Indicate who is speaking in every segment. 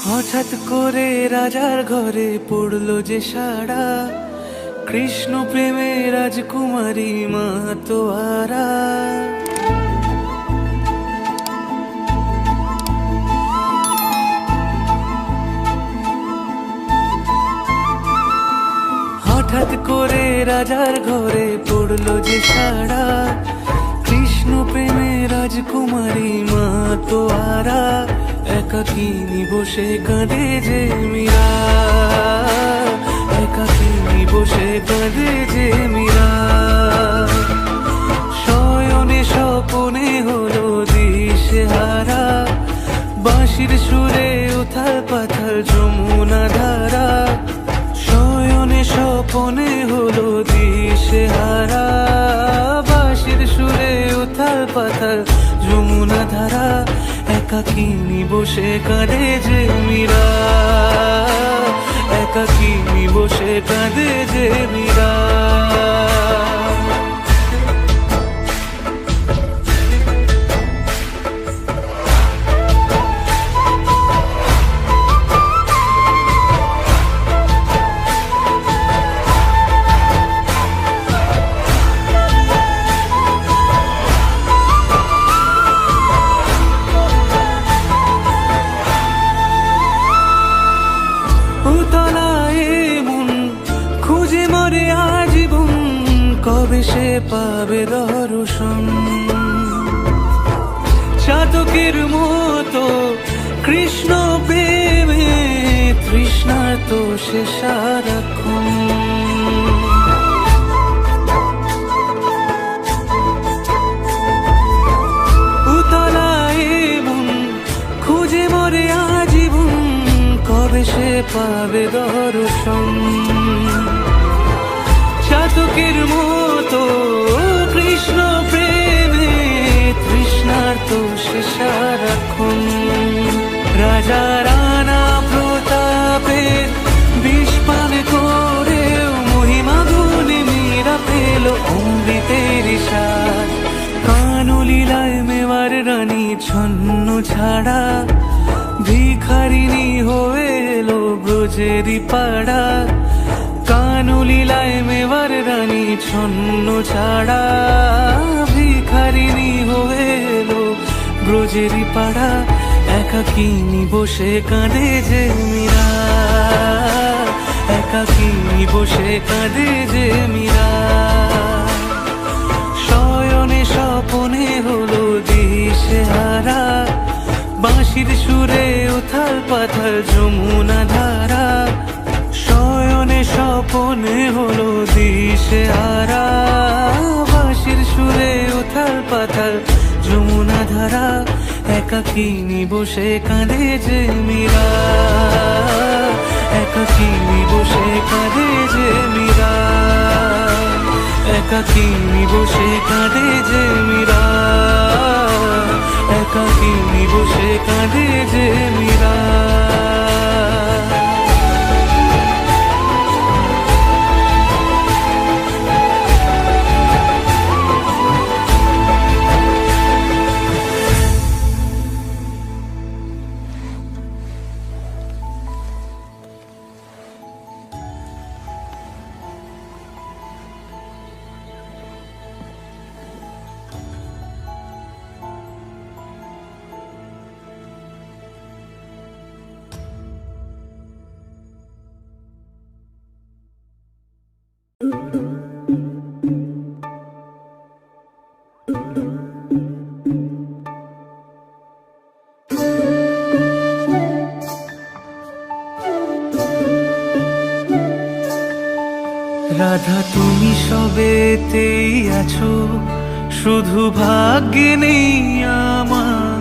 Speaker 1: হঠাৎ করে রাজার ঘরে পড়লো যে সাড়া, কৃষ্ণ প্রেমে রাজকুমারী মাতোয়ারা। হঠাৎ করে রাজার ঘরে পড়লো যে সাড়া, কৃষ্ণ প্রেমে রাজকুমারী মাতোয়ারা। একাকিনী বসে কাঁদে যে মীরা, একাকিনী বসে কাঁদে যে মীরা। শয়নে স্বপনে হলো দিশেহারা, বাঁশির সুরে উথাল পাথাল যমুনা ধারা। শয়নে স্বপনে হলো দিশেহারা, বাঁশির সুরে উথাল পাথাল যমুনা ধারা। একাকিনী বসে কাঁদে যে মীরা, একাকিনী বসে কাঁদে যে মীরা। কবে সে পাবে দর্শন, চাতকের মতো কৃষ্ণ প্রেমে তৃষ্ণার্ত সে সারাক্ষণ। উতলায় মন খুঁজে মরে আজীবন, কবে সে পাবে দর্শন। চাতকের মতো কৃষ্ণ প্রেমে তৃষ্ণার্ত সে সারাক্ষণ। রাজা রানা প্রতাপে বিষ পান করেও মহিমা গুণে মীরা পেল অমৃতের স্বাদ। কানলীলায় মেওয়ার রানী ছন্ন ছাড়া, ভিখারিনী হয়ে এলো ব্রজেরই পাড়া। কানলীলায় মেওয়ার রানী ছন্ন ছাড়া, ভিখারিনী হয়ে এলো ব্রজেরই পাড়া। একাকিনী বসে কাঁদে যে মীরা, একাকিনী বসে কাঁদে যে মীরা। শয়নে স্বপনে হলো দিশেহারা, বাঁশির সুরে উথাল পাথাল যমুনা ধারা। শয়নে স্বপনে হলো দিশেহারা, বাঁশির সুরে উথাল পাথাল যমুনা ধারা। একাকিনী বসে কাঁদে যে মীরা, একাকিনী বসে কাঁদে যে মীরা, একাকিনী বসে কাঁদে যে মীরা, একাকিনী বসে কাঁদে যে মীরা। রাধা তুমি সবেতেই আছো, শুধু ভাগ্যে নেই আমার।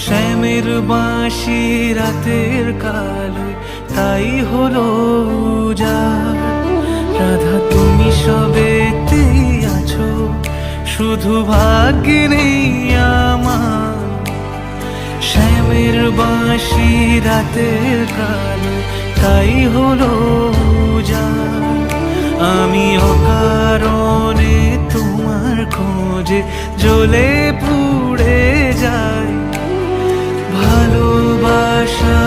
Speaker 1: শ্যামের বাঁশি রাতের কালো তাই হলো উজাড়। রাধা তুমি সবেতেই আছো, শুধু ভাগ্যে নেই আমার। শ্যামের বাঁশি রাতের কালো তাই হলো উজাড়। আমি অকারণে তোমার খোঁজে জ্বলে পুড়ে যাই, ভালোবাসা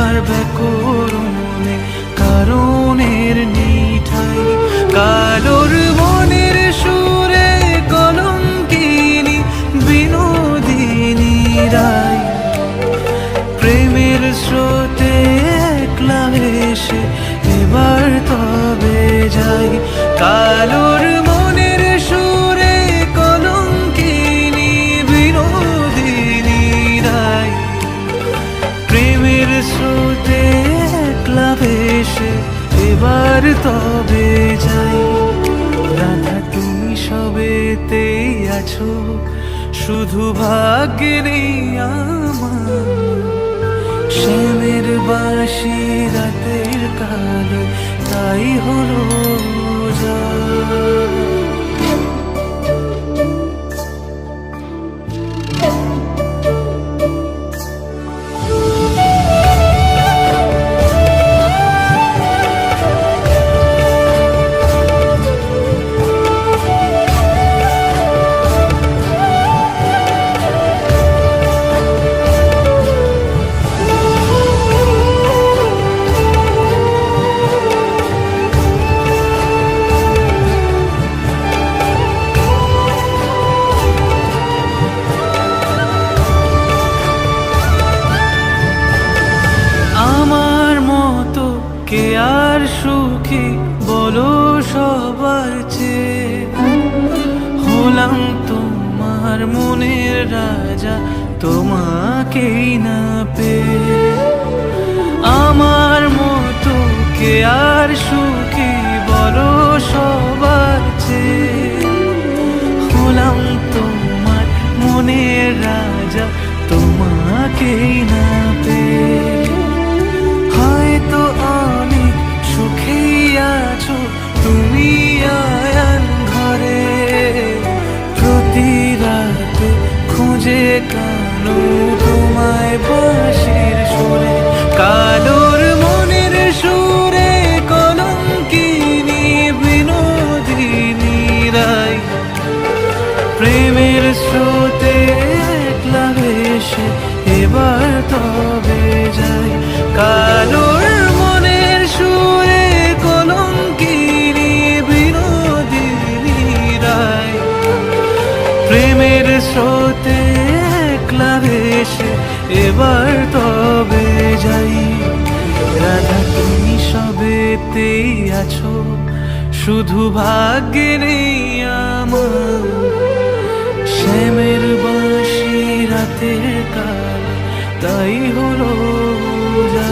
Speaker 1: এবার তবে যাই। রাধা তুমি সবেতেই আছো, শুধু ভাগ্যে নেই আমার। শ্যামের বাঁশি রাতের কালো, তাই হলো যা। আমার মতো কে আর সুখী বলো সবার চেয়ে? হলাম তোমার মনের রাজা, তোমাকেই না পেয়ে। আমার মতো কে আর সুখী বলো সবার চেয়ে? হলাম তোমার মনের রাজা, তোমাকেই না পেয়ে। হয়তো অনেক সুখেই আছো তুমি আয়ান ঘরে, প্রতি রাতে খুঁজে কানো তোমায় বাঁশির সুরে। কালোর মনের সুরে কলঙ্কিনী বিনোদিনী রায়, প্রেমের স্রোতে একলা ভেসে এবার তবে যাই। কালোর মনের সুরে কলঙ্কিনী বিনোদিনী রায়, প্রেমের স্রোতে একলা ভেসে এবার তবে যাই। রাধা তুমি সবেতেই আছো, শুধু ভাগ্যে নেই আমার। শ্যামের বাঁশি রাতের কাল, তাই হলো যা।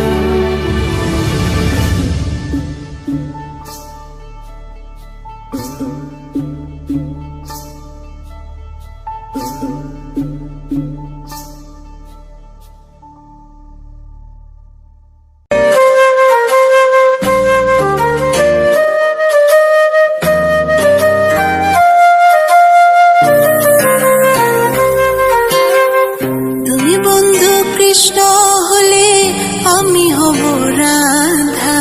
Speaker 2: তুমি বন্ধু কৃষ্ণ হলে আমি হব রাধা,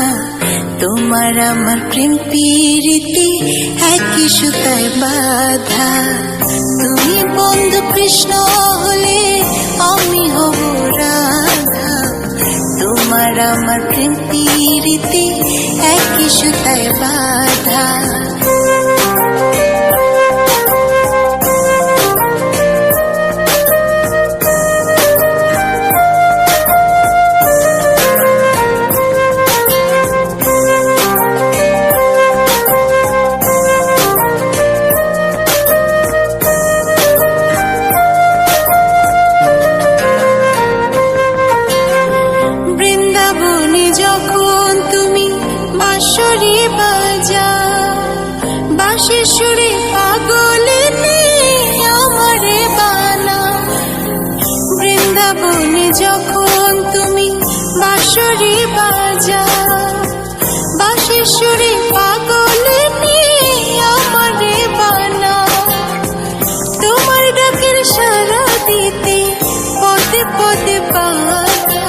Speaker 2: তোমার আমার প্রেম প্রীতি একই সুতায় বাঁধা। তুমি বন্ধু কৃষ্ণ হলে আমি হব রাধা, তোমার আমার প্রেম প্রীতি একই সুতায় বাঁধা। বৃন্দাবনে যখন তুমি বাঁশরি বাজাও, বাঁশির সুরে পাগলিনী আমারে বানাও। বৃন্দাবনে যখন তুমি বাঁশরি বাজাও, বাঁশির সুরে পাগলিনী আমারে বানাও। তোমার ডাকের সাড়া দিতে পদে পদে বাধা।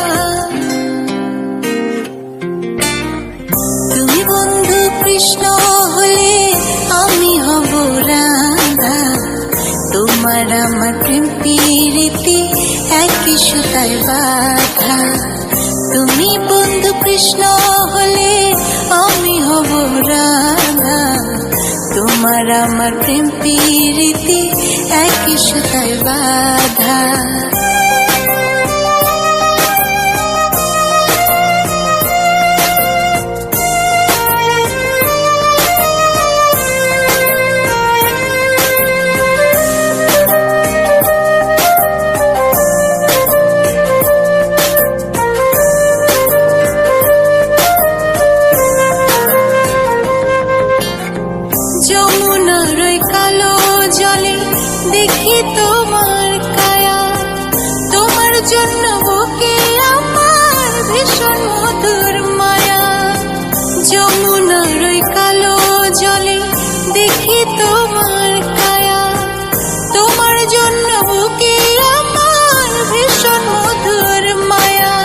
Speaker 2: তুমি বন্ধু কৃষ্ণ হলে আমি হব রাধা, তোমার আমার প্রেম প্রীতি একই সুতায় বাঁধা। তুমি বন্ধু কৃষ্ণ হলে আমি হব রাধা, তোমার আমার প্রেম প্রীতি একই সুতায় বাঁধা। বুকে আমার ভীষণ মধুর মায়া। যমুনার ওই কালো জলে দেখি তোমার কায়া, তোমার জন্য বুকে আমার ভীষণ মধুর মায়া।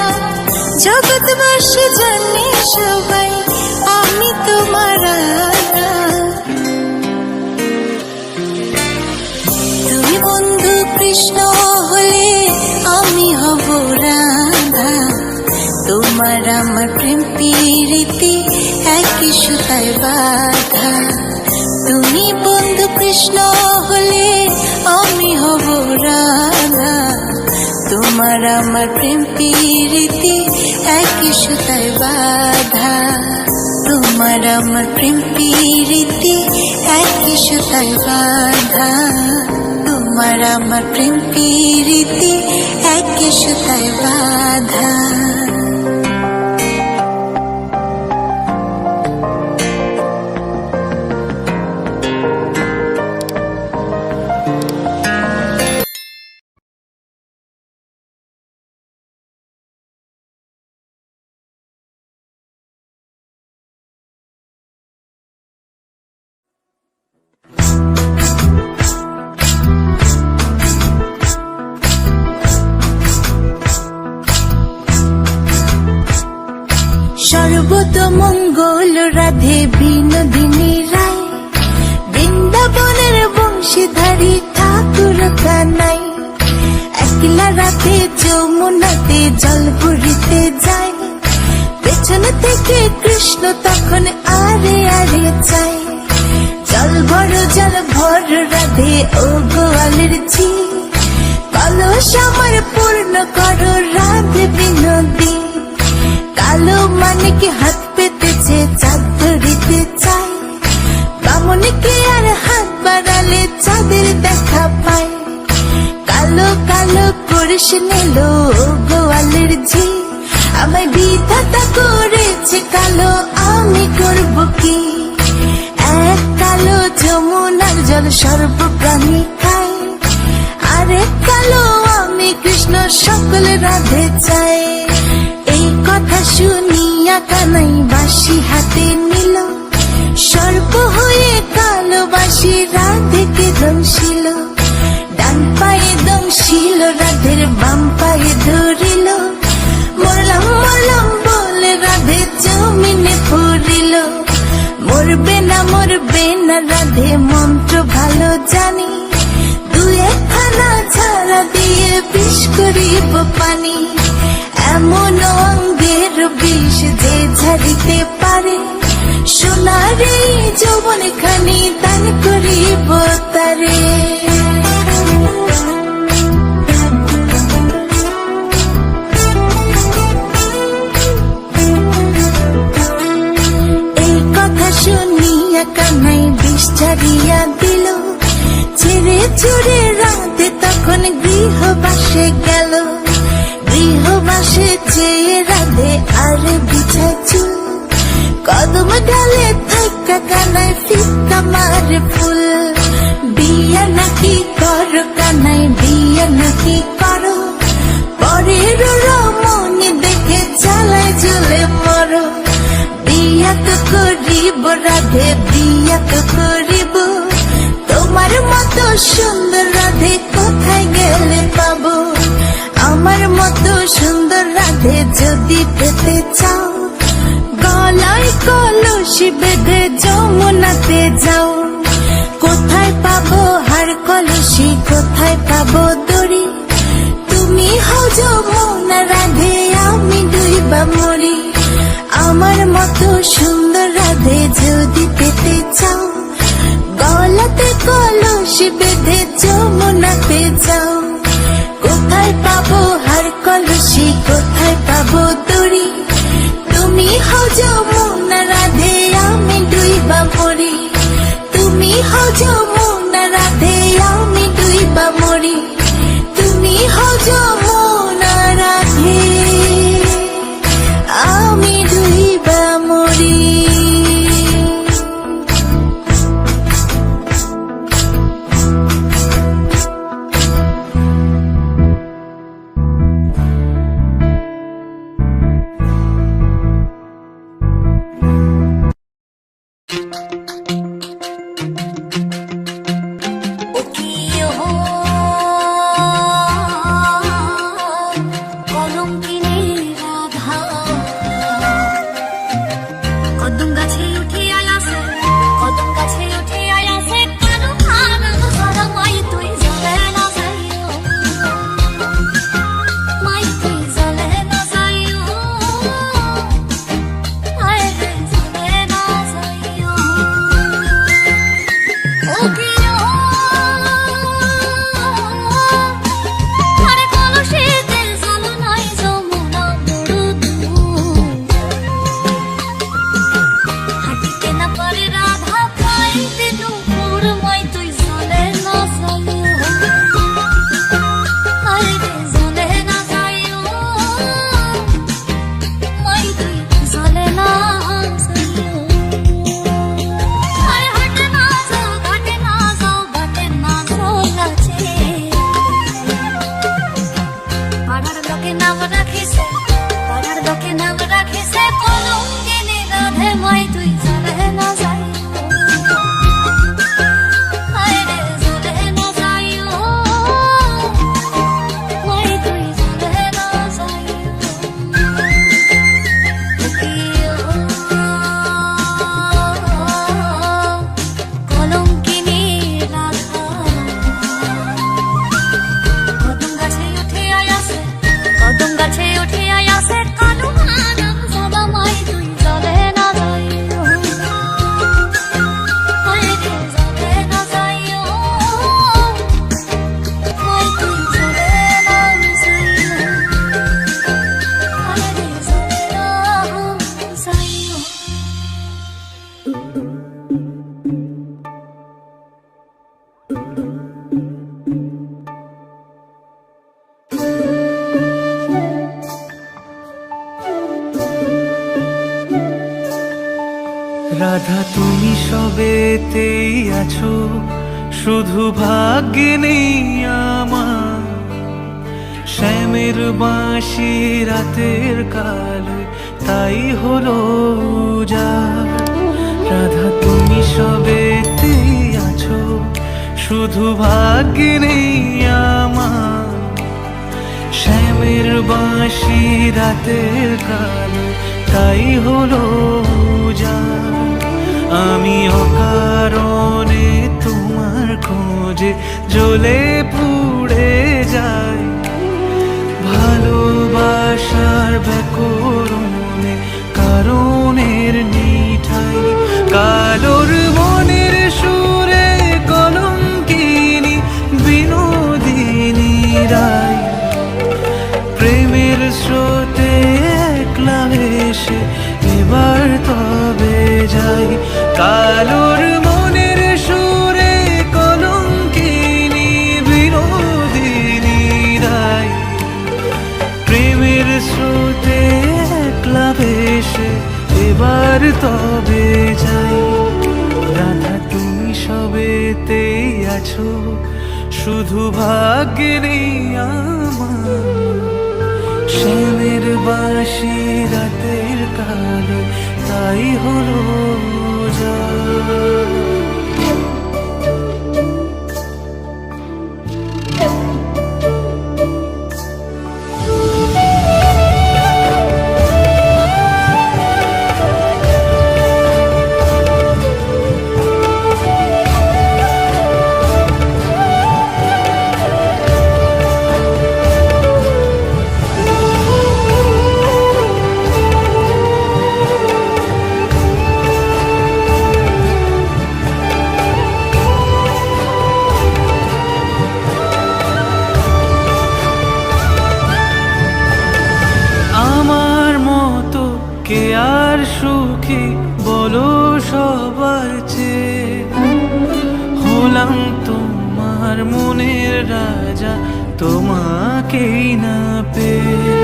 Speaker 2: জগৎবাসী জানে সবাই আমি তোমার রাধা। তুমি বন্ধু কৃষ্ণ হলে আমি হব রাধা। তোমার আমার প্রেম প্রীতি একই সুতায় বাঁধা। তুমি বন্ধু কৃষ্ণ হলে আমি হব রাধা। তোমার আমার প্রেম প্রীতি একই সুতায় বাঁধা। তোমার আমার প্রেম প্রীতি একই সুতায় বাঁধা। তোমার আমার প্রেম প্রীতি একই সুতায় বাঁধা। সর্বতমঙ্গল রাধে বিনোদিনী রায়, বৃন্দাবনের বংশীধারী ঠাকুর কানাই। একলা রাতে যমুনাতে জল ভরিতে যায়, পেছন থেকে কৃষ্ণ তখন আরে আরে চায়। জল ভর রাধে ও গোয়ালের ঝি, কলস আমার পূর্ণ করো রাধে বিনোদী। কালো মানিকে হাত পেতেছে চাঁদ ধরিতে চায়, বামনিকে আর হাত বাড়ালে চাঁদের দেখা পায়। কালো কালো করিস নিল গোয়ালের ঝি, আমায় বিধাতা করেছে কালো আমি করব কি। এক কালো যমুনার জল সর্বপ্রাণী খায়, আরেক কালো আমি কৃষ্ণ সকল রাধে চাই। এই কথা শুনিয়া কানাই বাঁশি হাতে নিল, সর্প হয়ে কালো বাঁশি রাধেকে দংশিল। ডান পায়ে দংশিল রাধের বাম পায়ে ধরিল, মরলাম মরলাম বলে রাধে জমিনে পড়িল। মরবে না রাধে মন্ত্র ভালো জানি, দু একখানা ছাড়া দিয়ে বিষ করিব পানি। এমন অঙ্গের বিষ যে ঝাড়িতে পারে, সোনার এই যৌবন খানি দান করিব তারে। এই কথা শুনিয়া কানাই বিষ ছাড়িয়া দিল, ছেড়ে ছুড়ে রাধে তখন গৃহবাসে গেল। গৃহবাসে চেয়ে রাধে আর বিছায় চুল, কদম ডালে থাকা কানায় ফিক্কা মারে ফুল। বিয়া নাকি করো কানাই বিয়া নাকি করো, পরের রমণী দেখে চালায় জ্বলে মরো। বিয়া তো করিব রাধে বিয়া তো করিব, তোমার মতো সুন্দর রাধে কোথায় গেলে পাবো। আমার মতো সুন্দর রাধে যদি পেতে চাও, গলায় কলসি বেঁধে যমুনাতে যাও। কোথায় পাবো হার কলসি কোথায় পাবো দড়ি, তুমি হও যমুনা রাধে আমি ডুইবা মরি। আমার মতো সুন্দর রাধে যদি পেতে চাও, গলাতে কলসি বেঁধে যমুনাতে যাও। কোথায় পাবো হার কলসি কোথায় পাবো দড়ি, তুমি হও যমুনা রাধে আমি ডুইবা মরি। তুমি হও যমুনা রাধে আমি ডুইবা মরি। তুমি হও যমুনা রাধে আমি ডুইবা মরি। কলঙ্কিনী রাধা কদম গাছে উঠে আয়াসে কদম গাছে উঠে আয়াসে কানু খান সারা মাই তুই জলে না যাইও মাই তুই জলে না যাইও আয় রে জলে না যাইও ও প্রিয় আরে কলসিতে জল নাই যমুনা বড় দূর হাঁটিতে না পারে রাধা খাইতে দুপুর মাই তুই জলে না যাইও আরে রে জলে না যাইও মাই তুই জলে না যাইও আরে হাঁটে না যাও ঘাটে না যাও ঘাটে না যাও গাছে পাড়ার লোকে নাম রাখিছে পাড়ার লোকে নাম রাখিছে কলঙ্কিনী রাধে মাই তুই জলে না যাইও আয় রে জলে না যাইও মাই তুই জলে না যাইও কলঙ্কিনী রাধা কদম গাছে উঠে আয়াসে কদম গাছে উঠে আয়াসে কানু খানাম সাদা মাই তুই জলে না যাইও আয় রে জলে না যাইও মাই তুই জলে না যাইও আয় রে জলে না যাইও
Speaker 1: রাধা তুমি সবেতেই আছো, শুধু ভাগ্যে নেই আমার। শ্যামের বাঁশি রাতের কালো, তাই হলো উজাড়। রাধা তুমি সবেতেই আছো, শুধু ভাগ্যে নেই আমার। শ্যামের বাঁশি রাতের কালো, তাই হলো উজাড়। আমি অকারণে তোমার খোঁজে জ্বলে পুড়ে যাই। ভালোবাসার ব্যাকরণে কারণের নিঠাই, কালোর মনের সুরে কলঙ্কিনী বিনোদিনী রায়। প্রেমের স্রোতে একলা ভেসে এবার তবে যাই। কালোর মনের সুরে কলঙ্কিনী বিনোদিনী রায়। প্রেমের স্রোতে একলা ভেসে এবার তবে যাই। রাধা তুমি সবেতেই আছো, শুধু ভাগ্যে নেই আমার। শ্যামের বাঁশি রাতের কালো, তাই হলো উজাড়। কে আর সুখী বলো সবার চেয়ে? হলাম তোমার মনের রাজা, তোমাকেই না পেয়ে।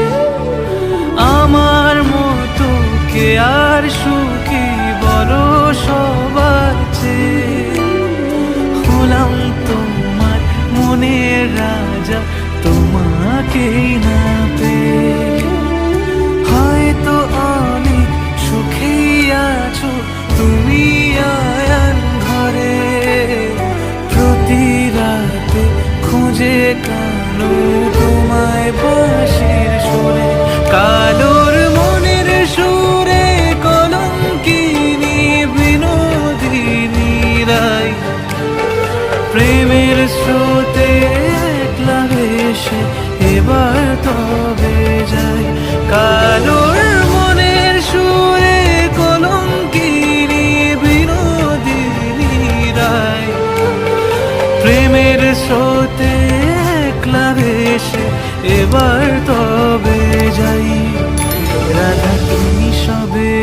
Speaker 1: আমার মতো কে আর সুখী বলো সবার চেয়ে? হলাম তোমার মনের রাজা, তোমাকেই না পেয়ে। হয়তো অনেক সুখেই আছো তুমি আয়ান ঘরে। প্রতি রাতে খুঁজে কানো তোমায় বাঁশির সুরে।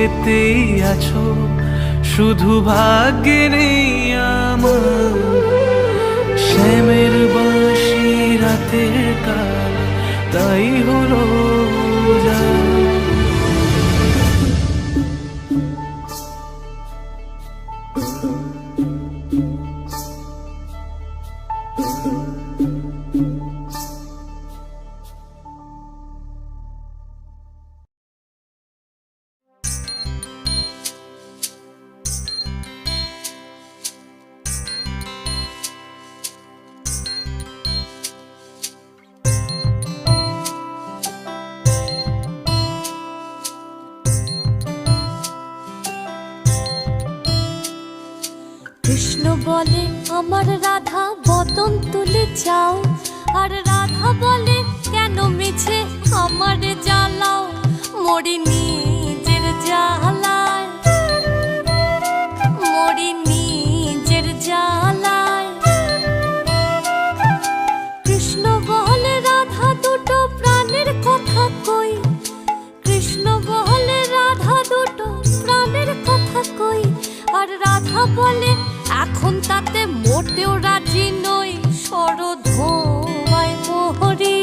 Speaker 1: পেতেই আছো, শুধু ভাগ্যে নেই আমার। শ্যামের বাঁশি রাতের কাল, তাই হলো যা।
Speaker 2: কৃষ্ণ বলে আমার রাধা বদন তুলে যাও, আর রাধা বলে কেন মিছে আমারে জ্বালাও। মরি নিজের জ্বালায়, মরি নিজের জ্বালায়। কৃষ্ণ বলে রাধা দুটো প্রাণের কথা কই, কৃষ্ণ বলে রাধা দুটো প্রাণের কথা কই। আর রাধা বলে এখন তাতে মোটেও রাজি নই। শরধোয়ায় মোহরি,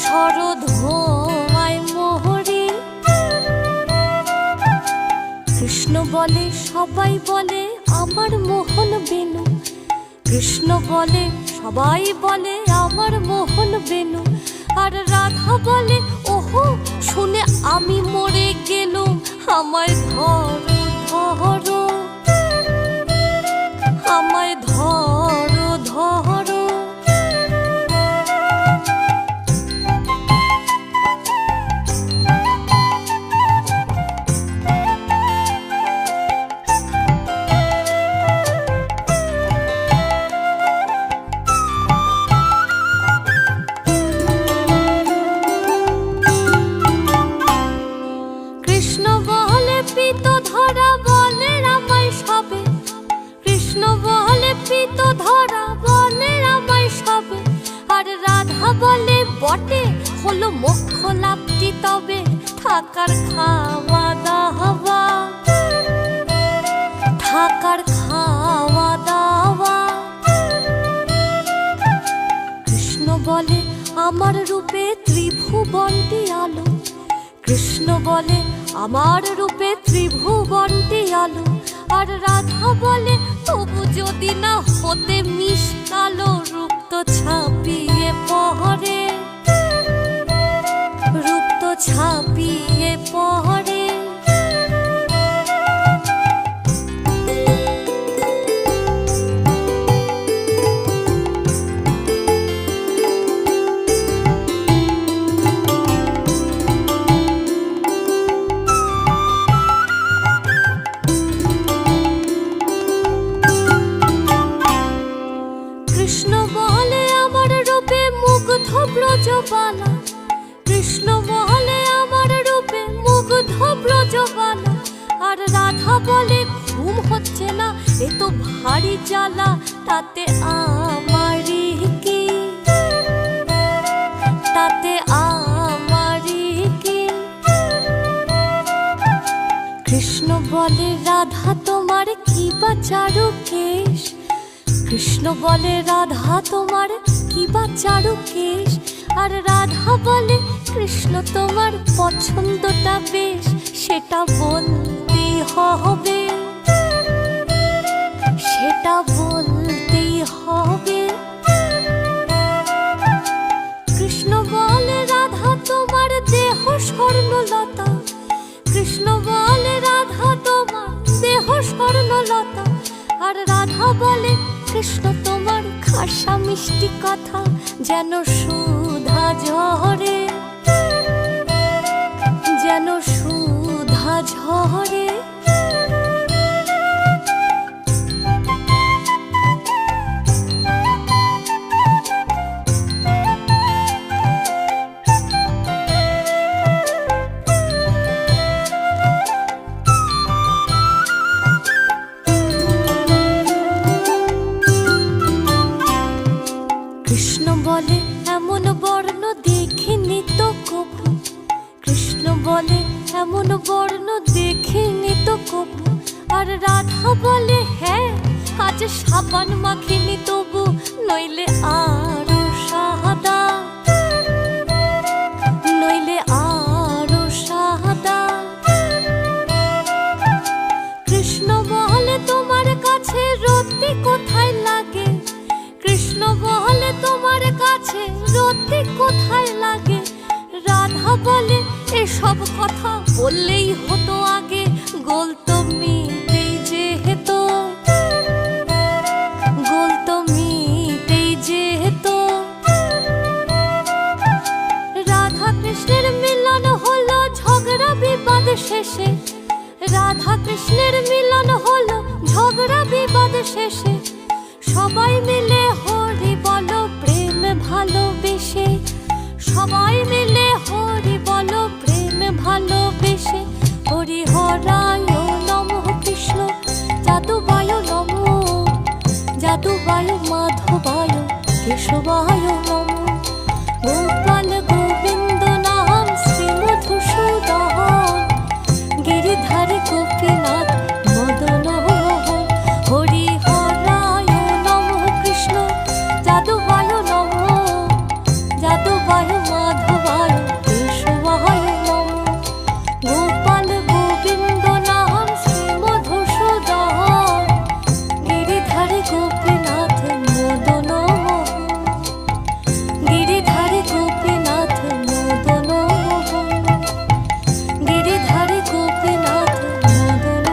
Speaker 2: শরধোয়ায় মোহরি। কৃষ্ণ বলে সবাই বলে আমার মোহন বেনু, কৃষ্ণ বলে সবাই বলে আমার মোহন বেনু। আর রাধা বলে ওহো শুনে আমি মরে গেলুম, আমায় ধরো ধরো, আমায় ধরো ধরো। কৃষ্ণ বলে পিত ধরা বলে আমায় সবে, কৃষ্ণ বলে পিত ধরা বলে আমায় সবে। আর রাধা বলে বটে হলো মোক্ষ লাভটি তবে, থাকার খাওয়া দাওয়া, থাকার খাওয়া দাওয়া। কৃষ্ণ বলে আমার রূপে ত্রিভুবনটি আলো, কৃষ্ণ বলে আমার রূপে ত্রিভুবনটি আলো। আর রাধা বলে তবু যদি না হতে মিশকালো, রূপ তো ছাপিয়ে পড়ে, রূপ তো ছাপিয়ে পড়ে। কৃষ্ণ বলে আমার রূপে মুগ্ধ ব্রজবালা, কৃষ্ণ বলে আমার রূপে মুগ্ধ ব্রজবালা। আর রাধা বলে ঘুম হচ্ছে না এ তো ভারী জ্বালা, তাতে আমারই কি, তাতে আমারই কি। কৃষ্ণ বলে রাধা তোমার কি বা চারু কেশ, কৃষ্ণ বলে রাধা তোমার কি বা চারু কেশ। আর রাধা বলে কৃষ্ণ তোমার পছন্দটা বেশ, সেটা বলতেই হবে, সেটা বলতেই হবে। কৃষ্ণ বলে রাধা তোমার দেহ স্বর্ণলতা, কৃষ্ণ বলে রাধা তোমার দেহ স্বর্ণলতা। আর রাধা বলে কৃষ্ণ তোমার খাসা মিষ্টি কথা, যেন সুধা ঝরে, যেন সুধা ঝরে। কৃষ্ণ বলে এমন বর্ণ দেখিনি তো কবু, কৃষ্ণ বলে এমন বর্ণ দেখিনি তো কবু। আর রাধা বলে হ্যাঁ, আজ সাবান মাখিনি তবু, নইলে আরো সাদা, নইলে আরো সাদা। কৃষ্ণ বলে তোমার কাছে রতি কোথায় লাগে, কৃষ্ণ বলে তোমার কাছে রতি কোথায় লাগে। রাধা বলে এসব কথা বললেই হতো আগে, গোল তো মিটেই যেহেতু, গোল তো মিটেই যেহেতু। রাধা কৃষ্ণের মিলন হলো ঝগড়া বিবাদ শেষে, রাধা কৃষ্ণের মিলন হলো ঝগড়া বিবাদ শেষে। সবাই মিলে হরি বলো প্রেম ভালোবেসে, সবাই মিলে হরি বলো প্রেম ভালোবেসে। হরি হরায় নমঃ কৃষ্ণ যাদুবায় নমঃ, যাদুবায় মাধবায় কেশবায় নমঃ। গোপাল গোবিন্দ নাম শ্রী মধুসূদন, গিরিধারী গোপীনাথ মদন মোহন। হরি হরায় নমঃ কৃষ্ণ যাদুবায় নমঃ, যাদুবায় মাধবায় কেশবায় নমঃ। গোপাল গোবিন্দ নাম শ্রী মধুসূদন, গিরিধারী গোপীনাথ মদন মোহন, গিরিধারী গোপীনাথ মদন মোহন, গিরিধারী গোপীনাথ মদন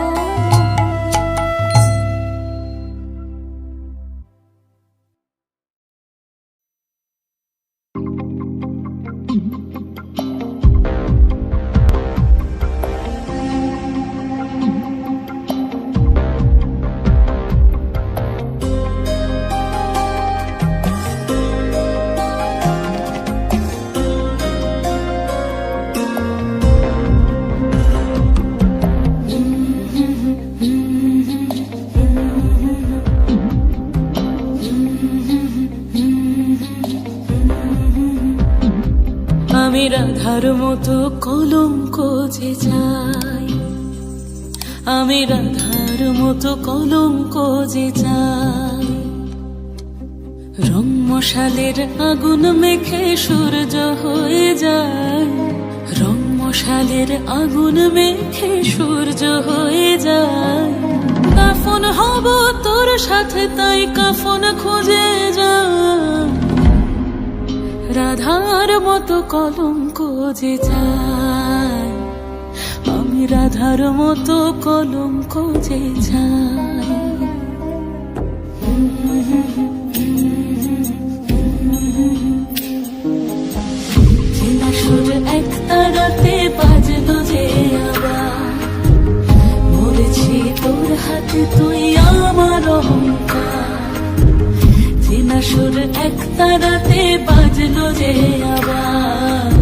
Speaker 1: আমি রাধার মতো কলঙ্ক যে চাই, আমি রাধার মতো কলঙ্ক যে চাই। রং মশালের আগুন মেখে সূর্য হয়ে যায়, রং মশালের আগুন মেখে সূর্য হয়ে যায়। কাফন হব তোর সাথে তাই কাফন খুঁজে যায়, রাধার মতো কলঙ্ক যে চাই, আমি রাধার মতো কলঙ্ক যে চাই। চেনা সুর এক তারাতে বাজলো যে আবার, মরেছি তোর হাতে তুই আমার অহংকার। চেনা সুর এক তারাতে বাজলো যে আবার,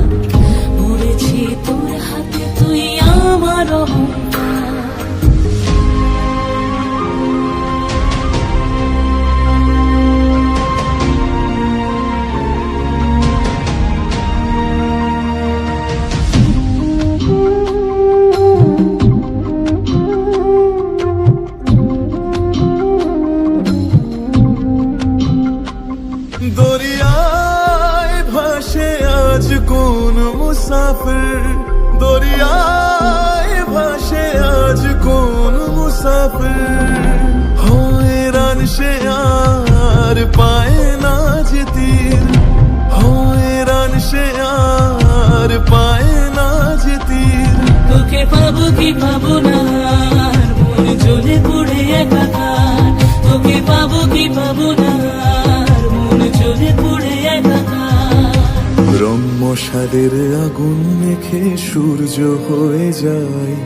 Speaker 1: মরেছি তোর হাতে তুই আমার অহংকার।
Speaker 3: দরিয়ায় ভাসে আজ কোন মুসাফির, দরিয়ায় ভাসে আজ কোন মুসাফির। হয়রান সে আর পায় না যে তীর, হয়রান সে আর পায় না যে তীর।
Speaker 1: তোকে পাবো কি পাবো না আর মন জ্বলে পুড়ে একাকার, তোকে পাবো কি পাবো না আর মন জ্বলে পুড়ে একাকার।
Speaker 3: রং মশালের আগুন মেখে সূর্য হয়ে যায়,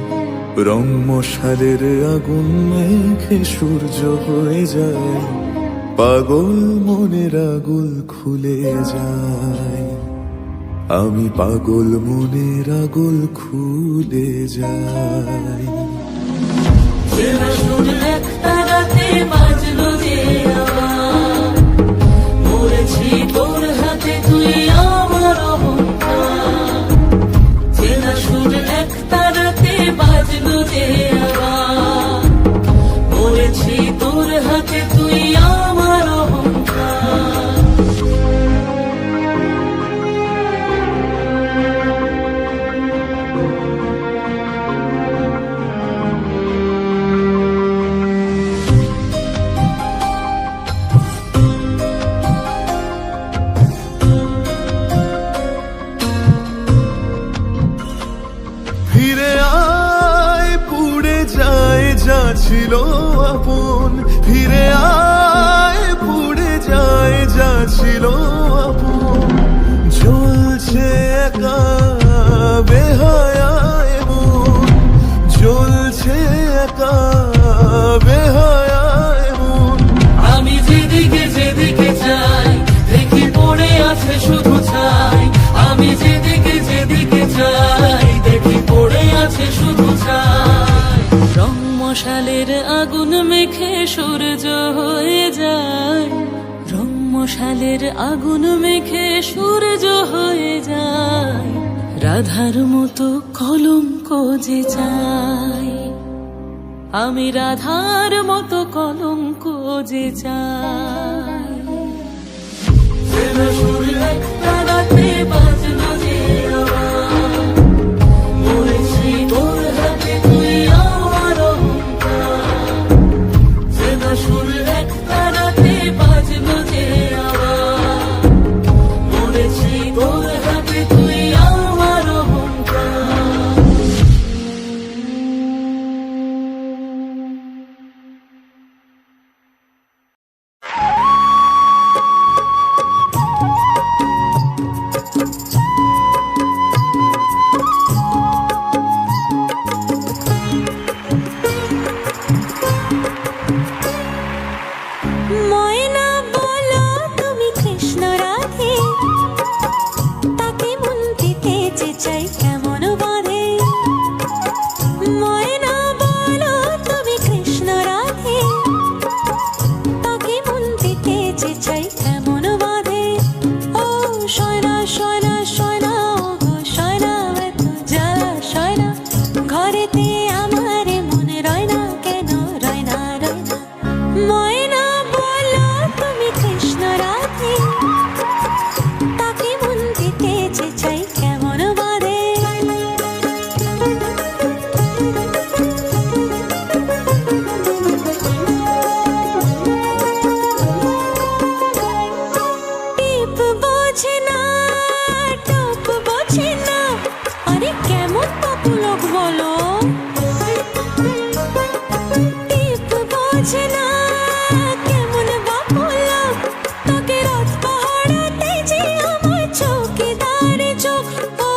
Speaker 3: রং মশালের আগুন মেখে সূর্য হয়ে যায়। পাগল মনের আগুল খুলে যায়, আমি পাগল মনের আগুল খুলে যাই।
Speaker 1: চেনা সুর এক তারাতে বাজলো যে আবার, মরেছি তোর হাতে তুই আমার অহংকার। চেনা সুর এক তারাতে
Speaker 3: ছিল আপন, ফিরে আয় পুড়ে যায় যা ছিল আপন। জ্বলছে একা বেহায়ায় মন, জ্বলছে একা বেহায়ায় মন।
Speaker 1: আমি যেদিকে যেদিকে যাই দেখি পড়ে আছে শুধু ছাই। আমি যেদিকে যেদিকে যাই দেখি পড়ে আছে শুধু ছাই। রং মশালের আগুন মেখে সূর্য হয়ে যায়। রং মশালের আগুন মেখে সূর্য হয়ে যায়। রাধার মতো কলঙ্ক যে চাই, আমি রাধার মতো কলঙ্ক যে চাই। একটা রাতে বাজলো যে আওয়াজ, মরেছি তোর হাতে তুই আমার অহংকার। চেনা সুর একটা রাতে বাজলো যে আওয়াজ, মরেছি তোর হাতে তুই আমার অহংকার।
Speaker 2: ময়না বলো তুমি কৃষ্ণ রাধে, তাকে মন দিতে যে চাই কেমন বাঁধে। ময়না বলো তুমি কৃষ্ণ রাধে, তাকে মন দিতে যে চাই কেমন বাঁধে। ও সয়না সয়না সয়না ও গো সয়না, এত জ্বালা সয়না, ঘরেতে আমার মন রয় না কেন, রয় না রয় না। ময়না বলো তুমি কৃষ্ণ রাধে, তাকে মন দিতে যে চাই কেমন বাঁধে। টিপ বোঝে না, টপ বোঝে না, আরে কেমন বাবু লোক বলো। টিপ বোঝে না, কেমন বাবু লোক, তাকে রাত পাহাড়াতে যে আমার চৌকিদার চোখ। ও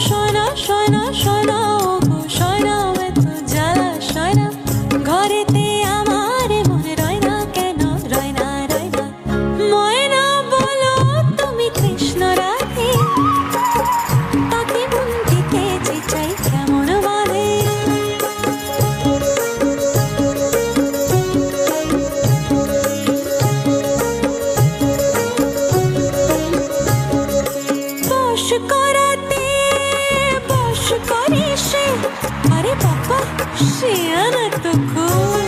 Speaker 2: সয়না সয়না সয়না ও গো সয়না, এত জ্বালা সয়না, ঘরেতে আমার মন রয় না কেন, রয় না রয় না। ময়না বলো তুমি কৃষ্ণ রাধে, তাকে মন দিতে যে চাই কেমন বাঁধে। বশ করাতে বশ করে সে, আরে বাবা সে আনা তো খুব।